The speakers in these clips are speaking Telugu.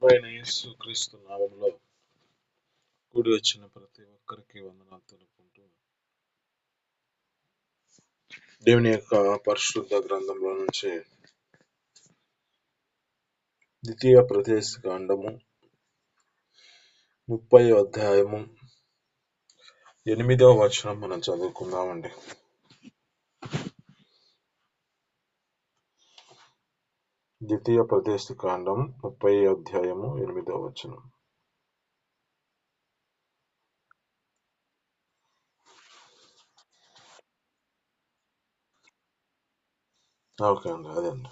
ప్రభువైన యేసుక్రీస్తు నామములో కూడి వచ్చిన ప్రతి ఒక్కరికి వందనాలు తెలుపుకుంటూ దేవుని యొక్క పరిశుద్ధ గ్రంథంలో నుంచి ద్వితీయ ప్రదేశ కాండము 30వ అధ్యాయము 8వ వచనం మనం చదువుకుందామండి. ద్వితీయ ప్రదేశ కాండం 30వ అధ్యాయము 8వ వచనం. ఓకే అండి, అదండి.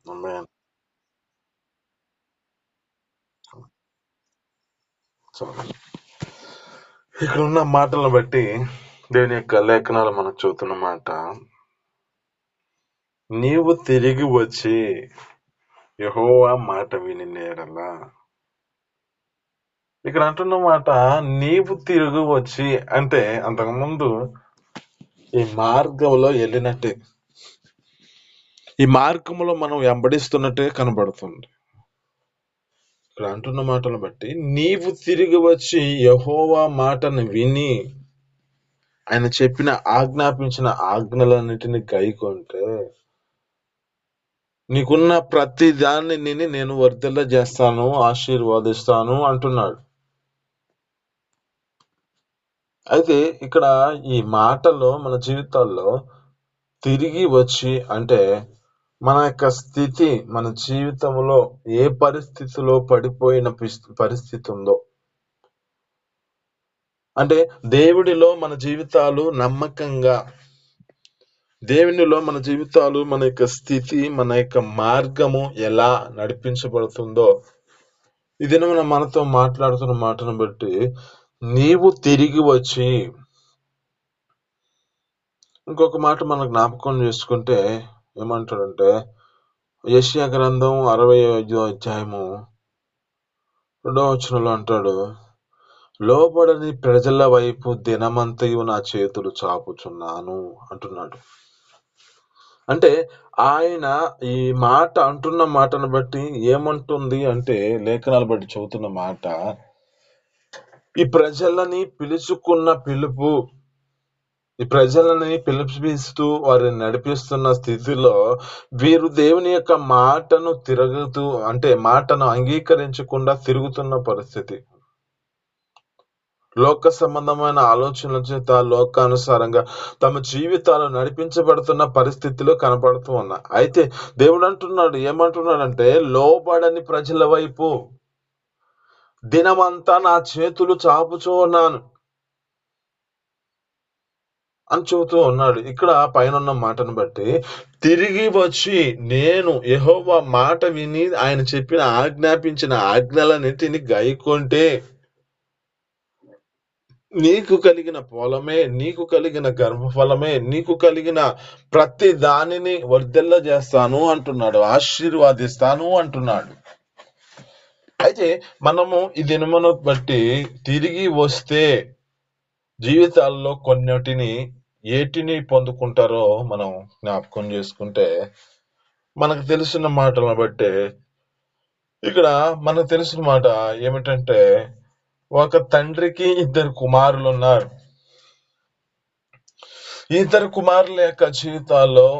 ఆమేన్. చాలు. ఇక్కడ ఉన్న మాటలను బట్టి దేవుని యొక్క లేఖనాలు మనం చూస్తున్న మాట, నీవు తిరిగి వచ్చి యెహోవా మాట విని నేరలా. ఇక్కడ అంటున్న మాట నీవు తిరిగి వచ్చి అంటే అంతకుముందు ఈ మార్గంలో వెళ్ళినట్టే, ఈ మార్గంలో మనం వెంబడిస్తున్నట్టే కనబడుతుంది. ఇక్కడ అంటున్న మాటను బట్టి నీవు తిరిగి వచ్చి యెహోవా మాటను విని ఆయన చెప్పిన ఆజ్ఞాపించిన ఆజ్ఞలన్నిటిని గైకొంటే నీకున్న ప్రతి దాన్ని నేను వర్ధిల్ల చేస్తాను, ఆశీర్వాదిస్తాను అంటున్నాడు. అయితే ఇక్కడ ఈ మాటలో మన జీవితాల్లో తిరిగి వచ్చి అంటే మన యొక్క స్థితి, మన జీవితంలో ఏ పరిస్థితిలో పడిపోయిన పరిస్థితి ఉందో, అంటే దేవుడిలో మన జీవితాలు నమ్మకంగా, దేవునిలో మన జీవితాలు, మన యొక్క స్థితి, మన యొక్క మార్గము ఎలా నడిపించబడుతుందో ఇది మనతో మాట్లాడుతున్న మాటను బట్టి నీవు తిరిగి వచ్చి, ఇంకొక మాట మనం జ్ఞాపకం చేసుకుంటే ఏమంటాడంటే యెషయా గ్రంథం 65వ అధ్యాయము 2వ వచనంలో అంటాడు, లోబడని ప్రజల వైపు దినమంతయు నా చేతులు చాపుచున్నాను అంటున్నాడు. అంటే ఆయన ఈ మాట అంటున్న మాటను బట్టి ఏమంటుంది అంటే, లేఖనాలు బట్టి చెబుతున్న మాట, ఈ ప్రజలని పిలుచుకున్న పిలుపు, ఈ ప్రజలని పిలిపిస్తూ వారిని నడిపిస్తున్న స్థితిలో వీరు దేవుని యొక్క మాటను మాటను అంగీకరించకుండా తిరుగుతున్న పరిస్థితి, లోక సంబంధమైన ఆలోచనల చేత లోకానుసారంగా తమ జీవితాలు నడిపించబడుతున్న పరిస్థితులు కనపడుతూ ఉన్నాయి. అయితే దేవుడు అంటున్నాడు, ఏమంటున్నాడంటే లోబడని ప్రజల వైపు దినమంతా నా చేతులు చాపుచూ ఉన్నాను అని చెబుతూ ఉన్నాడు. ఇక్కడ పైన ఉన్న మాటను బట్టి తిరిగి వచ్చి నేను యెహోవా మాట విని ఆయన చెప్పిన ఆజ్ఞాపించిన ఆజ్ఞలన్నిటిని గైకొంటే నీకు కలిగిన పొలమే, నీకు కలిగిన గర్భఫలమే, నీకు కలిగిన ప్రతి దానిని వర్ధిల్ల చేస్తాను అంటున్నాడు, ఆశీర్వాదిస్తాను అంటున్నాడు. అయితే మనము ఈ దినమును బట్టి తిరిగి వస్తే జీవితాల్లో ఏటిని పొందుకుంటారో మనం జ్ఞాపకం చేసుకుంటే, మనకు తెలిసిన మాటలను బట్టి ఇక్కడ మనకు తెలిసిన మాట ఏమిటంటే, ఒక తండ్రికి 2 కుమారులు ఉన్నారు. ఈ 2 కుమారుల యొక్క జీవితాల్లో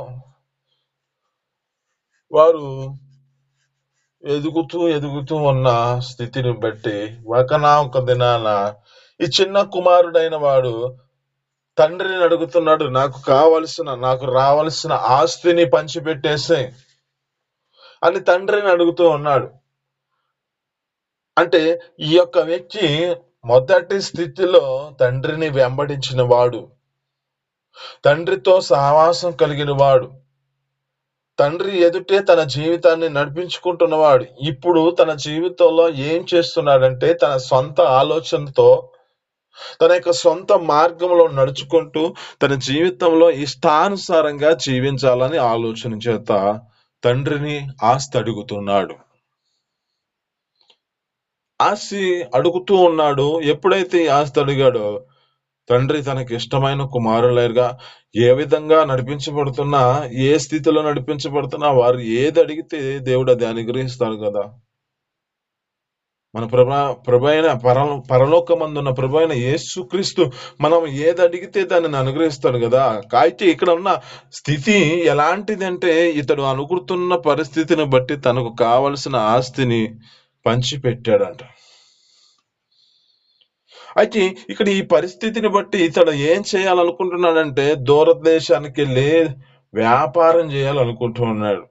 వారు ఎదుగుతూ ఉన్న స్థితిని బట్టి ఒక దినాన ఈ చిన్న కుమారుడైన వాడు తండ్రిని అడుగుతున్నాడు, నాకు రావాల్సిన ఆస్తిని పంచిపెట్టేసే అని తండ్రిని అడుగుతూ ఉన్నాడు. అంటే ఈ యొక్క వ్యక్తి మొదటి స్థితిలో తండ్రిని వెంబడించిన వాడు, తండ్రితో సహవాసం కలిగిన వాడు, తండ్రి ఎదుటే తన జీవితాన్ని నడిపించుకుంటున్నవాడు ఇప్పుడు తన జీవితంలో ఏం చేస్తున్నాడంటే తన సొంత ఆలోచనతో తన యొక్క సొంత మార్గంలో నడుచుకుంటూ తన జీవితంలో ఇష్టానుసారంగా జీవించాలని ఆలోచన చేత తండ్రిని ఆస్తి అడుగుతున్నాడు. ఆస్తి అడుగుతూ ఉన్నాడు. ఎప్పుడైతే ఈ ఆస్తి అడిగాడో తండ్రి తనకి ఇష్టమైన కుమారులుగా ఏ విధంగా నడిపించబడుతున్నా, ఏ స్థితిలో నడిపించబడుతున్నా వారు ఏది అడిగితే దేవుడు అది అనుగ్రహిస్తాడు కదా. మన ప్రభైన పరలోకమందున్న ప్రభైన యేసుక్రీస్తు మనం ఏది అడిగితే దానిని అనుగ్రహిస్తాడు కదా. అయితే ఇక్కడ ఉన్న స్థితి ఎలాంటిదంటే ఇతడు అనుకుంటున్న పరిస్థితిని బట్టి తనకు కావలసిన ఆస్తిని పంచిపెట్టాడంట. అయితే ఇక్కడ ఈ పరిస్థితిని బట్టి ఇతడు ఏం చేయాలనుకుంటున్నాడంటే దూరదేశానికి వెళ్ళి వ్యాపారం చేయాలనుకుంటూ ఉన్నాడు.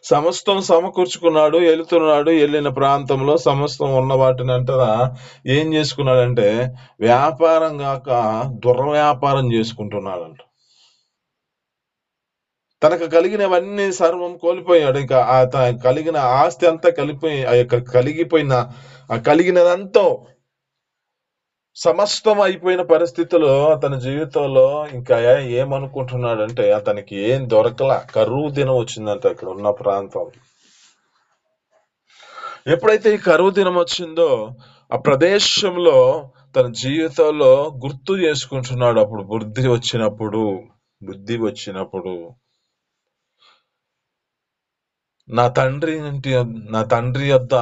సమస్తం సమకూర్చుకున్నాడు, వెళుతున్నాడు. వెళ్ళిన ప్రాంతంలో సమస్తం ఉన్న వాటిని అంటారా ఏం చేసుకున్నాడంటే వ్యాపారం కాక దుర్వ్యాపారం చేసుకుంటున్నాడంట. తనకు కలిగినవన్నీ సర్వం కోల్పోయాడు. ఇంకా కలిగిన ఆస్తి అంతా కలిపోయి ఆ యొక్క కలిగినదంతా సమస్తం అయిపోయిన పరిస్థితిలో అతని జీవితంలో ఇంకా ఏమనుకుంటున్నాడంటే అతనికి ఏం దొరకలా. కరువు దినం వచ్చిందంట ఇక్కడ ఉన్న ప్రాంతం. ఎప్పుడైతే ఈ కరువు దినం వచ్చిందో ఆ ప్రదేశంలో తన జీవితంలో గుర్తు చేసుకుంటున్నాడు. అప్పుడు బుద్ధి వచ్చినప్పుడు నా తండ్రి యొద్ద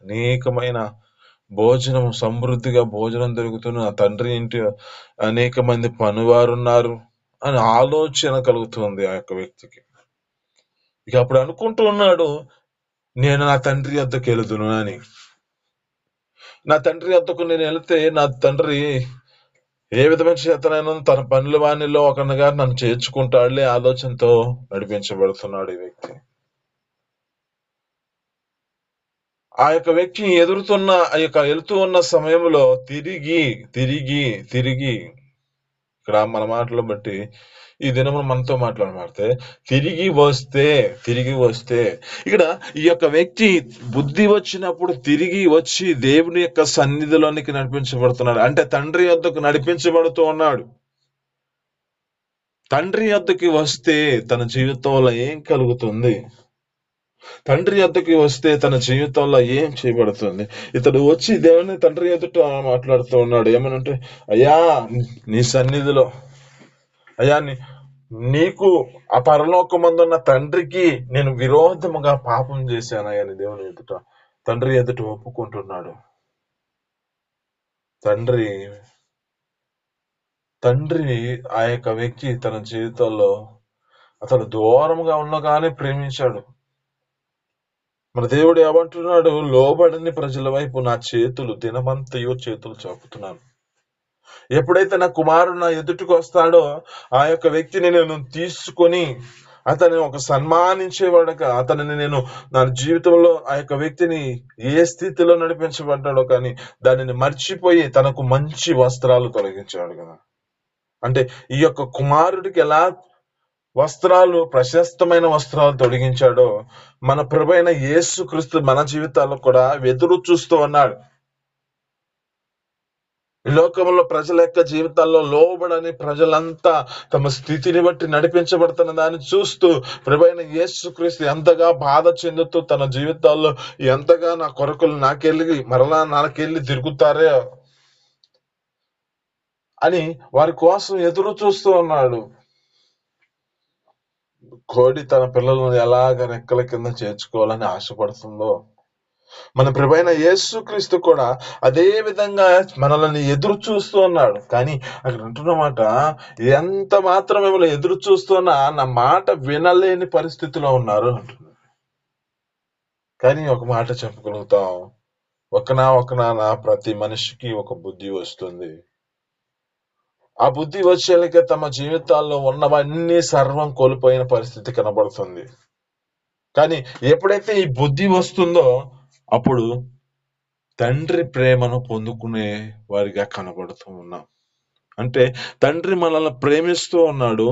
అనేకమైన భోజనం సమృద్ధిగా భోజనం దొరుకుతున్న నా తండ్రి ఇంటి అనేక మంది పనివారున్నారు అని ఆలోచన కలుగుతుంది ఆ యొక్క వ్యక్తికి. ఇక అప్పుడు అనుకుంటూ ఉన్నాడు, నేను నా తండ్రి వద్దకు వెళుదును అని. నా తండ్రి వద్దకు నేను వెళితే నా తండ్రి ఏ విధమైన చేతనైనా తన పనుల వాణిలో ఒకనగా నన్ను చేర్చుకుంటాడులే ఆలోచనతో నడిపించబడుతున్నాడు ఈ వ్యక్తి. ఆ యొక్క వ్యక్తి వెళుతూ ఉన్న సమయంలో తిరిగి ఇక్కడ మన మాటలు బట్టి ఈ దినము మనతో మాట్లాడితే తిరిగి వస్తే ఇక్కడ ఈ యొక్క వ్యక్తి బుద్ధి వచ్చినప్పుడు తిరిగి వచ్చి దేవుని యొక్క సన్నిధిలోనికి నడిపించబడుతున్నాడు. అంటే తండ్రి వద్దకు నడిపించబడుతూ ఉన్నాడు. తండ్రి వద్దకి వస్తే తన జీవితంలో ఏం కలుగుతుంది? తండ్రి వద్దకి వస్తే తన జీవితంలో ఏం చేయబడుతుంది? ఇతడు వచ్చి దేవుని తండ్రి ఎదుట మాట్లాడుతూ ఉన్నాడు. ఏమనంటే, అయ్యా నీ సన్నిధిలో అయ్యా నీకు ఆ పరలోకమందున్న తండ్రికి నేను విరోధముగా పాపం చేశానయ్యా అని దేవుని ఎదుట తండ్రి ఎదుట ఒప్పుకుంటున్నాడు. తండ్రి ఆ యొక్క వ్యక్తి తన జీవితంలో అతను దూరంగా ఉండగానే ప్రేమించాడు. మన దేవుడు ఏమంటున్నాడు? లోబడని ప్రజల వైపు నా దినమంతయో చేతులు చాపుతున్నాను. ఎప్పుడైతే నా కుమారుడు నా ఎదుటికి వస్తాడో ఆ యొక్క వ్యక్తిని నేను తీసుకొని అతన్ని ఒక సన్మానించేవాడుగా అతనిని నేను నా జీవితంలో ఆ యొక్క వ్యక్తిని ఏ స్థితిలో నడిపించబడ్డాడో కానీ దానిని మర్చిపోయి తనకు మంచి వస్త్రాలు తొలగించాడు కదా. అంటే ఈ యొక్క కుమారుడికి ఎలా ప్రశస్తమైన వస్త్రాలు తొలగించాడో మన ప్రభువైన యేసుక్రీస్తు మన జీవితాల్లో కూడా ఎదురు చూస్తూ ఉన్నాడు. ఈ లోకంలో ప్రజల యొక్క జీవితాల్లో లోబడని ప్రజలంతా తమ స్థితిని బట్టి నడిపించబడుతున్న దాన్ని చూస్తూ ప్రభువైన యేసుక్రీస్తు ఎంతగా బాధ చెందుతూ తన జీవితాల్లో ఎంతగా నా కొరకులు నాకెళ్ళి తిరుగుతారే అని వారి కోసం ఎదురు చూస్తూ ఉన్నాడు. కోడి తన పిల్లలను ఎలాగ రెక్కల కింద చేర్చుకోవాలని ఆశపడుతుందో మన ప్రభువైన యేసుక్రీస్తు కూడా అదే విధంగా మనల్ని ఎదురు చూస్తూ ఉన్నాడు. కానీ అక్కడ అంటున్నమాట, ఎంత మాత్రం మిమ్మల్ని ఎదురు చూస్తున్నా నా మాట వినలేని పరిస్థితిలో ఉన్నారు అంటున్నారు. కానీ ఒక మాట చెప్పగలుగుతాం, ఒకనా ప్రతి మనిషికి ఒక బుద్ధి వస్తుంది. ఆ బుద్ధి వచ్చేలాగా తమ జీవితాల్లో ఉన్నవన్నీ సర్వం కోల్పోయిన పరిస్థితి కనబడుతుంది. కానీ ఎప్పుడైతే ఈ బుద్ధి వస్తుందో అప్పుడు తండ్రి ప్రేమను పొందుకునే వారిగా కనబడుతూ ఉన్నాం. అంటే తండ్రి మనల్ని ప్రేమిస్తూ ఉన్నాడు.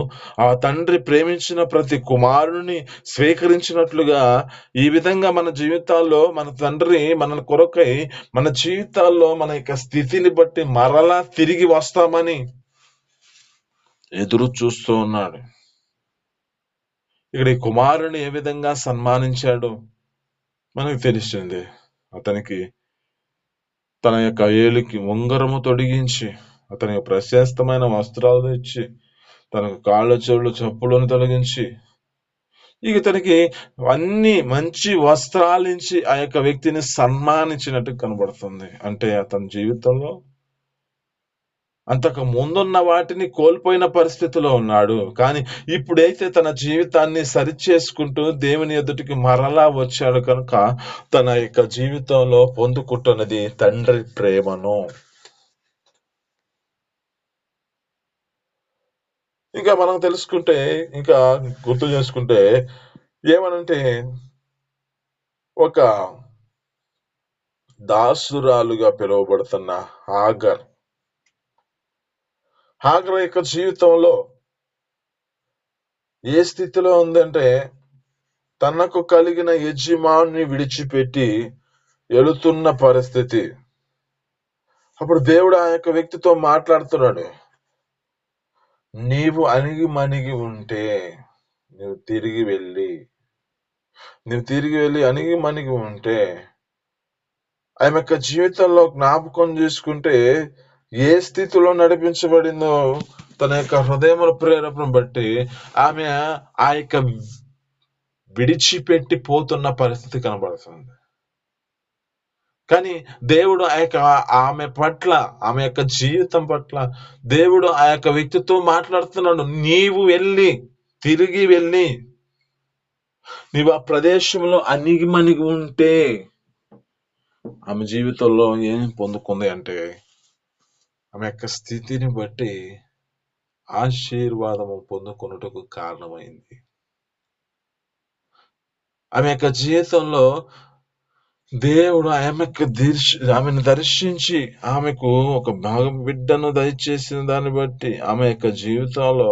ఆ తండ్రి ప్రేమించిన ప్రతి కుమారుని స్వీకరించినట్లుగా ఈ విధంగా మన జీవితాల్లో మన తండ్రి మన కొరకై మన జీవితాల్లో మన యొక్క స్థితిని బట్టి మరలా తిరిగి వస్తామని ఎదురు చూస్తూ ఉన్నాడు. ఇక్కడ ఈ కుమారుని ఏ విధంగా సన్మానించాడు మనకు తెలిసింది. అతనికి తన యొక్క ఏలికి ఉంగరము తొడిగించి, అతనికి ప్రశస్తమైన వస్త్రాలు తెచ్చి, తనకు కాళ్ళ చెవులు చెప్పులను తొలగించి, ఇక తనకి అన్ని మంచి వస్త్రాలించి ఆ యొక్క వ్యక్తిని సన్మానించినట్టు కనబడుతుంది. అంటే అతని జీవితంలో అంతకు ముందున్న వాటిని కోల్పోయిన పరిస్థితిలో ఉన్నాడు. కానీ ఇప్పుడైతే తన జీవితాన్ని సరిచేసుకుంటూ దేవుని ఎదుటికి మరలా వచ్చాడు కనుక తన యొక్క జీవితంలో పొందుకుంటున్నది తండ్రి ప్రేమను. ఇంకా మనం తెలుసుకుంటే, ఇంకా గుర్తు చేసుకుంటే ఏమనంటే, ఒక దాసురాలుగా పిలువబడుతున్న హాగర్ యొక్క జీవితంలో ఏ స్థితిలో ఉందంటే, తనకు కలిగిన యజమాని విడిచిపెట్టి వెళుతున్న పరిస్థితి. అప్పుడు దేవుడు ఆ యొక్క వ్యక్తితో మాట్లాడుతున్నాడు. నీవు అణిగి మణిగి ఉంటే నువ్వు తిరిగి వెళ్ళి అణిగి మణిగి ఉంటే ఆమె యొక్క జీవితంలో జ్ఞాపకం చేసుకుంటే ఏ స్థితిలో నడిపించబడిందో తన యొక్క హృదయముల ప్రేరేపణ బట్టి ఆమె ఆ యొక్క విడిచిపెట్టి పోతున్న పరిస్థితి కనబడుతుంది. కానీ దేవుడు ఆమె పట్ల, ఆమె యొక్క జీవితం పట్ల దేవుడు ఆ యొక్క వ్యక్తితో మాట్లాడుతున్నాడు. నీవు తిరిగి వెళ్ళి నీవు ఆ ప్రదేశంలో అణిగి మణిగి ఉంటే ఆమె జీవితంలో ఏం పొందుకుంది అంటే, ఆమె యొక్క స్థితిని బట్టి ఆశీర్వాదము పొందుకొనుటకు కారణమైంది. ఆమె యొక్క జీవితంలో దేవుడు ఆమెను దర్శించి ఆమెకు ఒక బిడ్డను దయచేసిన దాన్ని బట్టి ఆమె యొక్క జీవితంలో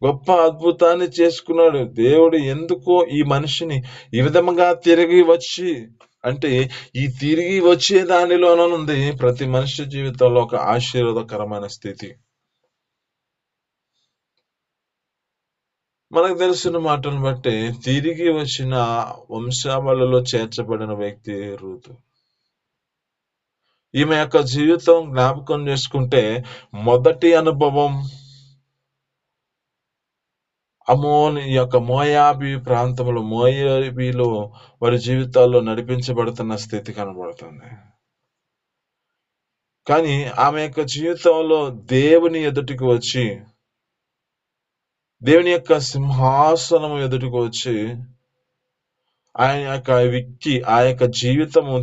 గొప్ప అద్భుతాన్ని చేసుకున్నాడు. దేవుడు ఎందుకో ఈ మనిషిని ఈ విధంగా తిరిగి వచ్చి, అంటే ఈ తిరిగి వచ్చే దానిలోనుంది ప్రతి మనిషి జీవితంలో ఒక ఆశీర్వాదకరమైన స్థితి. మనకు తెలిసిన మాటను బట్టి తిరిగి వచ్చిన వంశావళిలో చేర్చబడిన వ్యక్తి రూతు. ఈమె యొక్క జీవితం జ్ఞాపకం చేసుకుంటే మొదటి అనుభవం అమోని యొక్క మోయాబీ ప్రాంతంలో మోయాబీలో వారి జీవితాల్లో నడిపించబడుతున్న స్థితి కనబడుతుంది. కానీ ఆమె యొక్క జీవితంలో దేవుని ఎదుటికి వచ్చి, దేవుని యొక్క సింహాసనం ఎదుటికి వచ్చి ఆయన యొక్క వ్యక్తి ఆ యొక్క జీవితము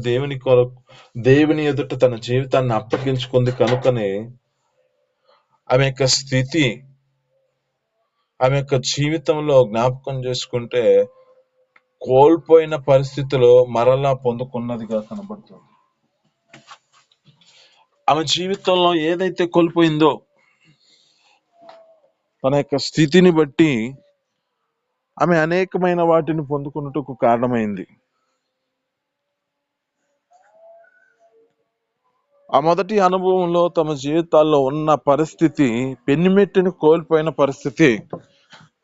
దేవుని ఎదుట తన జీవితాన్ని అప్పగించుకుంది కనుకనే ఆమె యొక్క స్థితి, ఆమె యొక్క జీవితంలో జ్ఞాపకం చేసుకుంటే కోల్పోయిన పరిస్థితిలో మరలా పొందుకున్నదిగా కనబడుతుంది. ఆమె జీవితంలో ఏదైతే కోల్పోయిందో తన యొక్క స్థితిని బట్టి ఆమె అనేకమైన వాటిని పొందుకున్నట్టుకు కారణమైంది. ఆ మొదటి అనుభవంలో తమ జీవితాల్లో ఉన్న పరిస్థితి పెన్నిమెట్టిని కోల్పోయిన పరిస్థితి.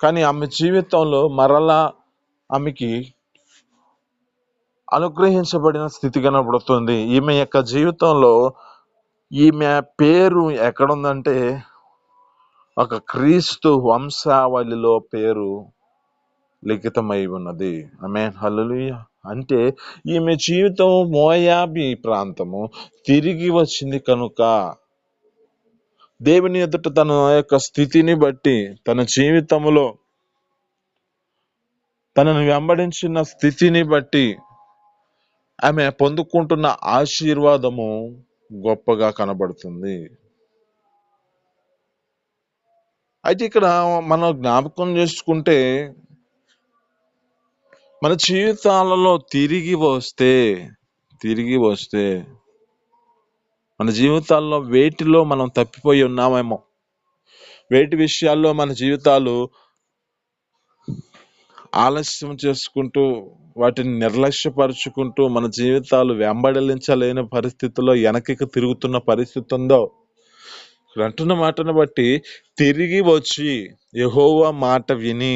కానీ ఆమె జీవితంలో మరలా ఆమెకి అనుగ్రహించబడిన స్థితి కనబడుతుంది. ఈమె యొక్క జీవితంలో ఈమె పేరు ఎక్కడుందంటే ఒక క్రీస్తు వంశావళిలో పేరు లిఖితమై ఉన్నది. ఆమేన్, హల్లెలూయా. అంటే ఈమె జీవితం మోయాబీ ప్రాంతము తిరిగి వచ్చింది కనుక దేవుని ఎదుట తన యొక్క స్థితిని బట్టి తన జీవితంలో తనను వెంబడించిన స్థితిని బట్టి ఆమె పొందుకుంటున్న ఆశీర్వాదము గొప్పగా కనబడుతుంది. అయితే ఇక్కడ మనం జ్ఞాపకం చేసుకుంటే మన జీవితాలలో తిరిగి వస్తే మన జీవితాల్లో వేటిలో మనం తప్పిపోయి ఉన్నామేమో, వేటి విషయాల్లో మన జీవితాలు ఆలస్యం చేసుకుంటూ, వాటిని నిర్లక్ష్యపరుచుకుంటూ మన జీవితాలు వెంబడించలేని పరిస్థితుల్లో వెనక్కి తిరుగుతున్న పరిస్థితి ఉందో, ఇక్కడ అంటున్న మాటను బట్టి తిరిగి వచ్చి యెహోవా మాట విని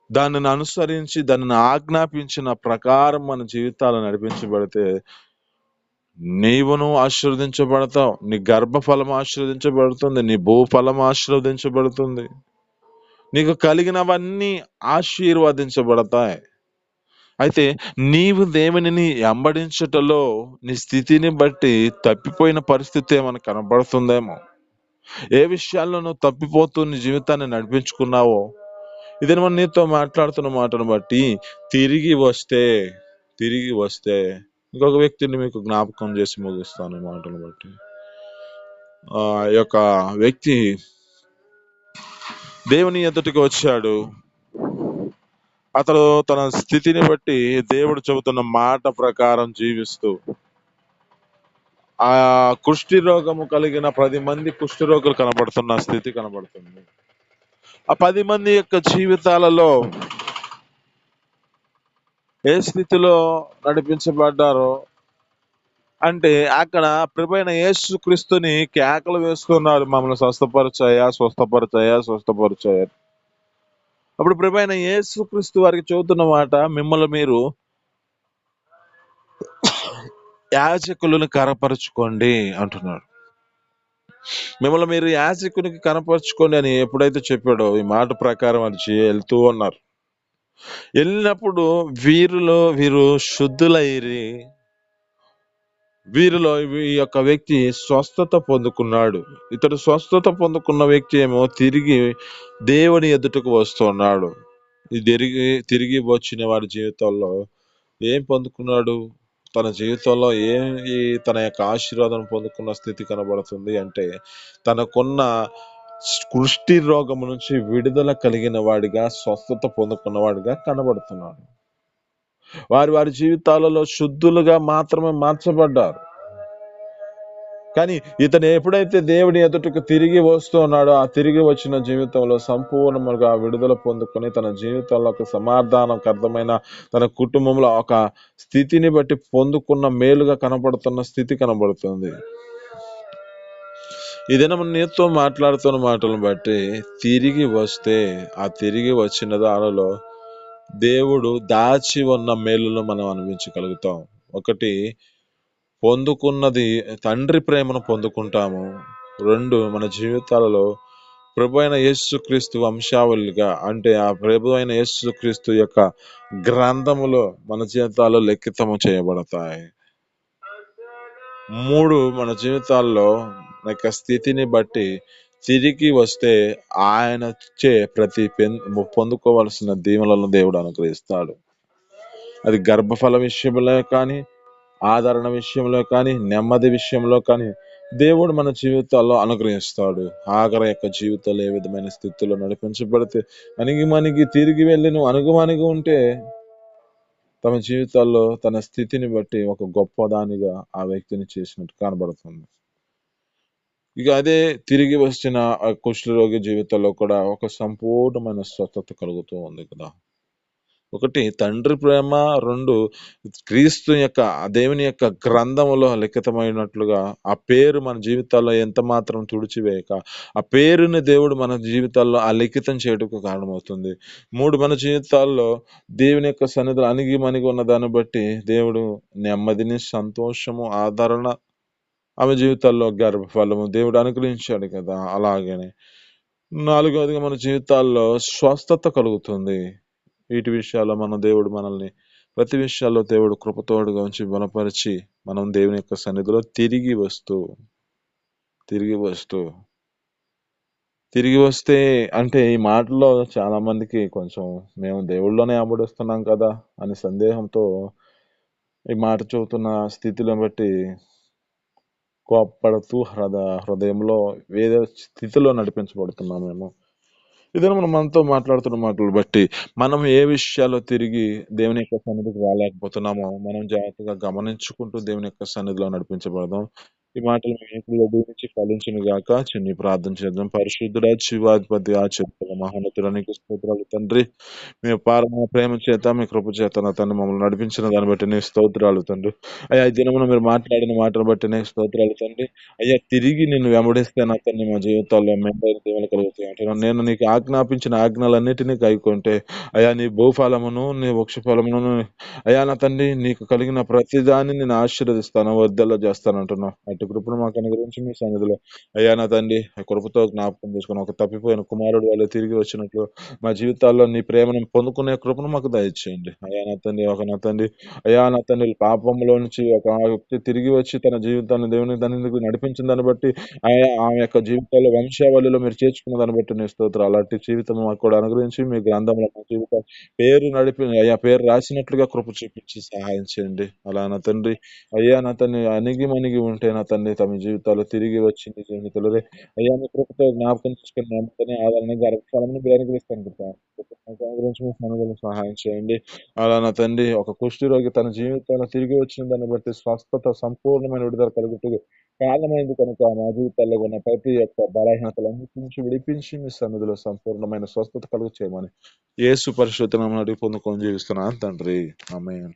దానిని అనుసరించి దానిని ఆజ్ఞాపించిన ప్రకారం మన జీవితాలు నడిపించబడితే నీవును ఆశీర్వదించబడతావు, నీ గర్భఫలం ఆశీర్వదించబడుతుంది, నీ భూఫలం ఆశీర్వదించబడుతుంది, నీకు కలిగినవన్నీ ఆశీర్వదించబడతాయి. అయితే నీవు దేవునిని వెంబడించుటలో నీ స్థితిని బట్టి తప్పిపోయిన పరిస్థితి ఏమైనా కనబడుతుందేమో, ఏ విషయాల్లో నువ్వు తప్పిపోతూ నీ జీవితాన్ని నడిపించుకున్నావో, ఇది మనం నీతో మాట్లాడుతున్న మాటను బట్టి తిరిగి వస్తే ఇంకొక వ్యక్తిని మీకు జ్ఞాపకం చేసి ముగిస్తాను ఈ మాటను బట్టి. ఈ యొక్క వ్యక్తి దేవుని ఎదుటికి వచ్చాడు. అతడు తన స్థితిని బట్టి దేవుడు చెబుతున్న మాట ప్రకారం జీవిస్తూ ఆ కుష్టి రోగము కలిగిన 10 మంది కుష్టి రోగులు కనబడుతున్న స్థితి కనబడుతుంది. ఆ 10 మంది యొక్క జీవితాలలో ఏ స్థితిలో నడిపించబడ్డారో అంటే అక్కడ ప్రభువైన యేసుక్రీస్తుని కేకలు వేస్తున్నారు, మమ్మల్ని స్వస్థపరచాయా. అప్పుడు ప్రభువైన యేసుక్రీస్తు వారికి చెబుతున్న మాట, మిమ్మల్ని మీరు యాజకులను కనపరుచుకోండి అంటున్నాడు. మిమ్మల్ని మీరు యాజకునికి కనపరుచుకోండి అని ఎప్పుడైతే చెప్పాడో ఈ మాట ప్రకారం అది వెళ్తూ ఉన్నారు. వెళ్ళినప్పుడు వీరు శుద్ధులైరి, వీరిలో ఈ యొక్క వ్యక్తి స్వస్థత పొందుకున్నాడు. ఇతడు స్వస్థత పొందుకున్న వ్యక్తి ఏమో తిరిగి దేవుని ఎదుటకు వస్తున్నాడు. తిరిగి వచ్చిన వాడి జీవితంలో ఏం పొందుకున్నాడు? తన జీవితంలో తన యొక్క ఆశీర్వాదం పొందుకున్న స్థితి కనబడుతుంది అంటే, తనకున్న కుష్టి రోగం నుంచి విడుదల కలిగిన వాడిగా, స్వస్థత పొందుకున్న వాడిగా కనబడుతున్నాడు. వారి జీవితాలలో శుద్ధులుగా మాత్రమే మార్చబడ్డారు. కానీ ఇతను ఎప్పుడైతే దేవుని ఎదుటకు తిరిగి వస్తున్నాడో, ఆ తిరిగి వచ్చిన జీవితంలో సంపూర్ణముగా విడుదల పొందుకొని తన జీవితంలో ఒక సమాధానకరమైన, తన కుటుంబంలో ఒక స్థితిని బట్టి పొందుకున్న మేలుగా కనబడుతున్న స్థితి కనబడుతుంది. ఇదేనా నీతో మాట్లాడుతున్న మాటలను బట్టి తిరిగి వస్తే, ఆ తిరిగి వచ్చిన దానిలో దేవుడు దాచి ఉన్న మేలును మనం అనుభవించగలుగుతాం. ఒకటి, పొందుకున్నది తండ్రి ప్రేమను పొందుకుంటాము. 2, మన జీవితాలలో ప్రభు అయిన యేసుక్రీస్తు వంశావళిగా, అంటే ఆ ప్రభు అయిన యేసుక్రీస్తు యొక్క గ్రంథములో మన జీవితాల్లో లిఖితము చేయబడతాయి. 3, మన జీవితాల్లో యొక్క స్థితిని బట్టి తిరిగి వస్తే ఆయన ప్రతి పొందుకోవలసిన దీవెనలను దేవుడు అనుగ్రహిస్తాడు. అది గర్భఫల విషయంలో కానీ, ఆదరణ విషయంలో కానీ, నెమ్మది విషయంలో కానీ దేవుడు మన జీవితాల్లో అనుగ్రహిస్తాడు. ఆఖరి యొక్క జీవితంలో ఏ విధమైన స్థితిలో నడిపించబడితే అణిగి తిరిగి వెళ్ళి నువ్వు అణుగుమణిగి ఉంటే తమ జీవితాల్లో తన స్థితిని బట్టి ఒక గొప్పదానిగా ఆ వ్యక్తిని చేసినట్టు కనబడుతుంది. ఇక అదే తిరిగి వచ్చిన ఆ కుష్ఠరోగి జీవితంలో కూడా ఒక సంపూర్ణమైన స్వస్థత కలుగుతూ ఉంది కదా. ఒకటి, తండ్రి ప్రేమ. 2, క్రీస్తు యొక్క దేవుని యొక్క గ్రంథములో లిఖితమైనట్లుగా ఆ పేరు మన జీవితాల్లో ఎంత మాత్రం తుడిచివేయక ఆ పేరుని దేవుడు మన జీవితాల్లో ఆ లిఖితం చేయటకు కారణమవుతుంది. 3, మన జీవితాల్లో దేవుని యొక్క సన్నిధిలో అణిగి ఉన్న దాన్ని బట్టి దేవుడు నెమ్మదిని, సంతోషము, ఆదరణ, ఆమె జీవితాల్లో గర్భఫలము దేవుడు అనుగ్రహించాడు కదా. అలాగనే 4వదిగా మన జీవితాల్లో స్వస్థత కలుగుతుంది. వీటి విషయాల్లో దేవుడు మనల్ని ప్రతి విషయాల్లో దేవుడు కృపతోడుగా ఉంచి బలపరిచి మనం దేవుని యొక్క సన్నిధిలో తిరిగి వస్తే అంటే ఈ మాటలో చాలా మందికి కొంచెం మేము దేవుళ్ళలోనే అమ్ముడిస్తున్నాం కదా అని సందేహంతో ఈ మాట చెబుతున్న స్థితిని బట్టి కోప్పడుతూ హృదయంలో వేరే స్థితిలో నడిపించబడుతున్నాం మేము. ఇదే మనం మనతో మాట్లాడుతున్న మాటలు బట్టి మనం ఏ విషయాల్లో తిరిగి దేవుని యొక్క సన్నిధికి రాలేకపోతున్నామో మనం జాగ్రత్తగా గమనించుకుంటూ దేవుని యొక్క సన్నిధిలో నడిపించబడదాం. ఈ మాటలు మీ వినికిడిలో దీవించి ఫలించును గాక. చిన్ని ప్రార్థన చేద్దాం. పరిశుద్ధుడా, జీవాధిపతి, ఆశ్చర్యకర మహోన్నతుడా, నీకు స్తోత్రాలు తండ్రి. మీ అపారమైన ప్రేమ చేత, మీ కృప చేత నా తండ్రి మమ్మల్ని నడిపించిన దాన్ని బట్టి నీకు స్తోత్రాలు తండ్రి. అయ్యా, ఈ దినమున మీరు మాట్లాడిన మాటను బట్టి నీకు స్తోత్రాలు తండ్రి. అయ్యా, తిరిగి నిన్ను వెంబడిస్తే నా తండ్రి మా జీవితాల్లో మెండైన దేవులు కలుగుతాయి అంటున్నాను. నేను నీకు ఆజ్ఞాపించిన ఆజ్ఞలన్నిటినీ కైకొంటే అయ్యా, నీ భూఫలమును నీ వృక్షఫలమును అయ్యా నా తండ్రి నీకు కలిగిన ప్రతిదాన్ని నేను ఆశీర్వదిస్తాను, వర్ధల్లో చేస్తాను అంటున్నావు. అటు కృపను మాకు అనుగ్రహించి మీ సన్నిధిలో అయ్యా నా తండ్రి ఆ కృపతో జ్ఞాపకం చేసుకుని ఒక తప్పిపోయిన కుమారుడు వాళ్ళు తిరిగి వచ్చినట్లు మా జీవితాల్లో నీ ప్రేమను పొందుకునే కృపను మాకు దయచేయండి. అయ్యా నా తండ్రి నా తండ్రి అయ్యా నా తండ్రి పాపంలో నుంచి ఒక వ్యక్తి తిరిగి వచ్చి తన జీవితాన్ని దేవుని దానికి నడిపించిన దాన్ని బట్టి అయ్యా ఆమె యొక్క జీవితాల్లో వంశావళిలో మీరు చేర్చుకున్న దాన్ని బట్టి నీ స్తోత్రం. అలాంటి జీవితం మాకు కూడా అనుగ్రహించి మీ గ్రంథంలో మా జీవితం పేరు అయ్యా పేరు రాసినట్లుగా కృప చూపించి సహాయం చేయండి. అలా నా తండ్రి అయ్యా నా తండ్రి అణిగి ఉంటే నా తండ్రి తమ జీవితాల్లో తిరిగి వచ్చి నీ జీవితంలో అయ్యా మీ కృపతో జ్ఞాపకం చేసుకుని నమ్మకని ఆదరణ గర్భఫలమును అనుగ్రహిస్తాను గురించి మీ సన్నిధిలో సహాయం చేయండి. అలా నా తండ్రి ఒక కుష్టి రోగి తన జీవితంలో తిరిగి వచ్చిన దాన్ని బట్టి స్వస్థత సంపూర్ణమైన విడుదల కలుగుతూ కారణమైంది కనుక మా జీవితాల్లో ఉన్న ప్రతి ఒక్క బలహీనతలన్నిటి నుంచి విడిపించి మీ సన్నిధిలో సంపూర్ణమైన స్వస్థత కలుగు చేయమని యేసు పరిశుద్ధ నామమున అడిగి పొందుకొని జీవిస్తున్నాను తండ్రి. ఆమేన్.